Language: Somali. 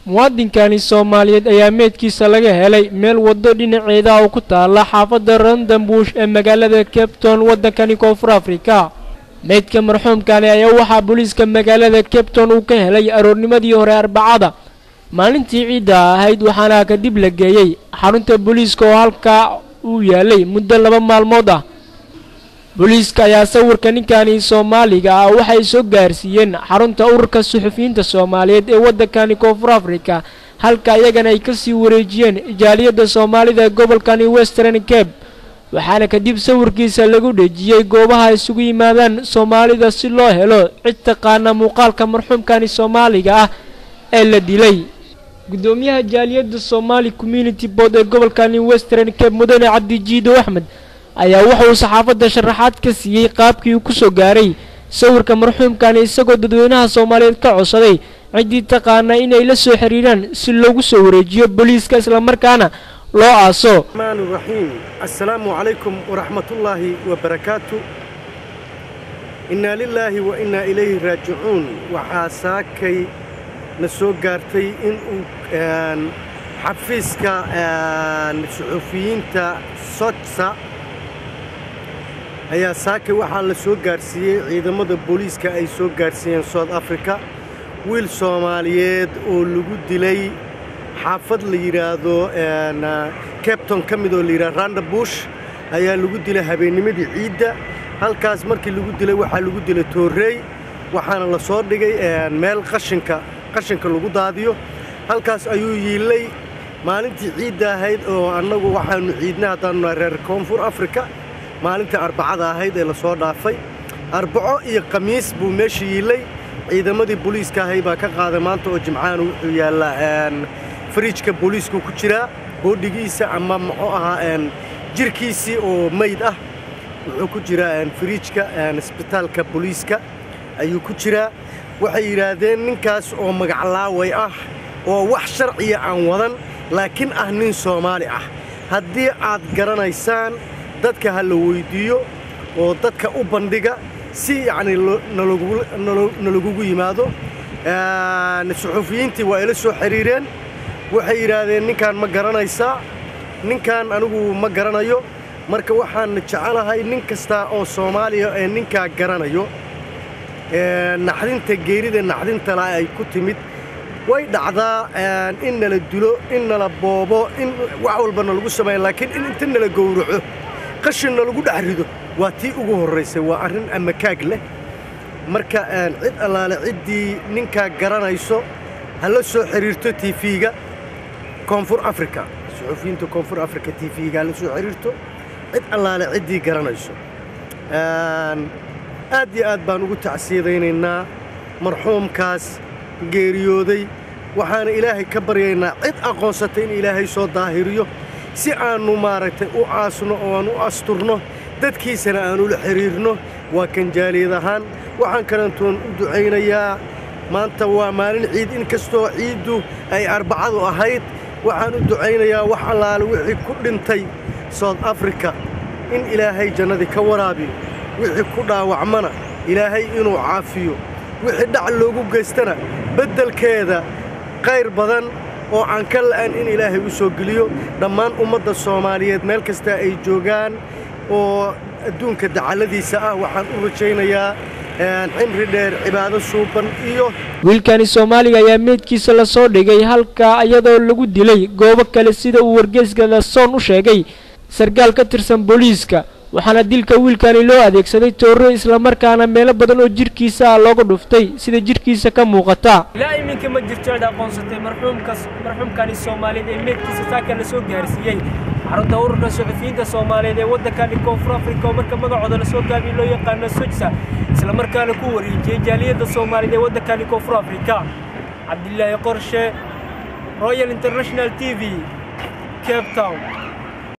muwaadinkani Soomaaliyeed ayaa meedkiisa laga helay meel wado dhinaceeda oo ku taala xaafadda Randambush ee magaalada Cape Town wadankani Koonfur Afrika. meedka marxuumkani ayaa waxa booliiska magaalada Cape Town uu ka helay aroornimadii hore Arbacada maalintii ciida ahayd waxaana ka dib la geeyay xarunta booliiska oo halka uu yaalay muddo 2 maalmood ah. booliiska ayaa sawirka ninkani Soomaaliga ah waxay soo gaarsiiyeen xarunta ururka suxufiyiinta Soomaaliyeed ee wadankani Koonfur Afrika halka iyagana ay ka sii wareejiyeen jaaliyadda Soomaalida gobolkani Western Cape waxaana kadib sawirkiisa lagu dhejiyay goobaha isugu yimaadaan Soomaalida si loo helo cid taqaana muuqaalka marxuumkani Soomaaliga ah ee la dilay. gudoomiyaha jaaliyadda Somali Community Board ee gobolkani Western Cape Mudane Cabdi Jiido Axmed ayaa wuxuu saxaafadda sharaxaad ka siiyay qaabkii uu ku soo gaaray sawirka marxuumkani isagoo dadweynaha Soomaaliyeed ka codsaday cidii taqaana inay la soo xiriiraan si loogu soo wareejiyo booliiska isla markaana loo aaso. Assalaamu alaykum wa rahmatullahi wa barakatuh. Inna lillahi wa inna ilayhi raaji'uun. Waxaa saakay la soo gaartay in uu xafiiska suxufiyiinta Sotsa ayaa saakay waxaa la soo gaarsiiyay ciidamada booliiska ay soo gaarsiiyeen South Africa wiil Soomaaliyeed oo lagu dilay xaafad la yiraahdo Cape Town kamid oo la yiraahdo Randambush ayaa lagu dilay habeennimadii ciida. halkaas markii lagu dilay waxaa lagu dilay Toorey waxaana la soo dhigay meel qashinka lagu daadiyo. halkaas ayuu yiilay maalintii ciida ahayd oo annagu waxaanu ciidna hadaan reer Koonfur Afrika maalintii Arbacada ahayd ee la soo dhaafay. Arbaco iyo Khamiis buu meesha yiilay. ciidamadii booliiska ahay baa ka qaaday maanta oo Jimcaan wuxuu yaalaa fridge-ka booliisku ku jira boodigiisa ama muxuu ahaa jirkiisii oo mayd ah wuxuu ku jira fridge-ka isbitaalka booliiska ayuu ku jira. waxay yiraahdeen ninkaas oo magac laaway ah oo wax sharciya aan wadan laakiin ah nin Soomaali ah haddii aad garanaysaan dadka ha la weydiiyo oo dadka u bandhiga si yani nalagugu yimaado. suxufiyiintii waa ila soo xiriireen waxay yiraahdeen ninkan ma garanaysaa ninkan anigu ma garanayo marka waxaan jecelahay nin kasta oo Soomaaliya ee ninka garanayo naxdinta geerida naxdinta la ay ku timid way dhacdaa in la dilo in la boobo in wax walba lagu sameeyo laakiin in inta la gowraco qashin lagu dhaxrido waa tii ugu horeysay waa arrin ama kaag leh. marka cid allaale cidii ninka garanayso hala soo xiriirto TV-ga Koonfur Afrika suxufiyiinta Koonfur Afrika TV-ga la soo xiriirto cid allaale cidii garanayso. aad iyo aad baan ugu tacsiideynaa marxuumkaas geeriyooday waxaan Ilaahay ka baryaynaa cid aqoonsatay in Ilaahay soo daahiriyo si aanu maaragtay u aasno oo aan u asturno dadkiisana aan u xiriirno. waa kan jaaliyadahan waxaan karantoon u duceynayaa maanta waa maalin ciid in kastoo ciidu ay Arbacadu ahayd waxaan u duceynayaa wax allaale wixii ku dhintay South Africa in Ilaahay jannada ka waraabiyo wixii ku dhaawacmana Ilaahay inuu caafiyo wixii dhac loogu geystana beddelkeeda khayr badan oo aan ka la'aan in Ilaahay u soo geliyo dhammaan ummadda Soomaaliyeed meel kasta ay joogaan oo adduunka dacaladiisa ah waxaan u rajaynayaa cimri dheer cibaado suuban iyo wiilkani Soomaaliga ayaa meedkiisa la soo dhigay halka iyadoo lagu dilay goobo kale sida uu wargeyska The Sun u sheegay sargaal ka tirsan booliiska waxaana dilka wiilkani loo adeegsaday tooro isla markaana meelo badan oo jirkiisa looga dhuftay sida jirkiisa ka muuqata. ilaa iminka ma jirto cid aqoonsatay marxuumkani Soomaaliyeed ee meedkiisa saaka la soo gaarsiiyay xarunta ururka suxufiyiinta Soomaaliyeed ee wadankani Koonfur Afrika marka magacooda la soo gaabiyo loo yaqaan Sotsa isla markaana ku wareejiyay jaaliyadda Soomaaliyeed ee wadankani Koonfur Afrika. Cabdillaahi Qorshe, Royal International TV, Cape Town.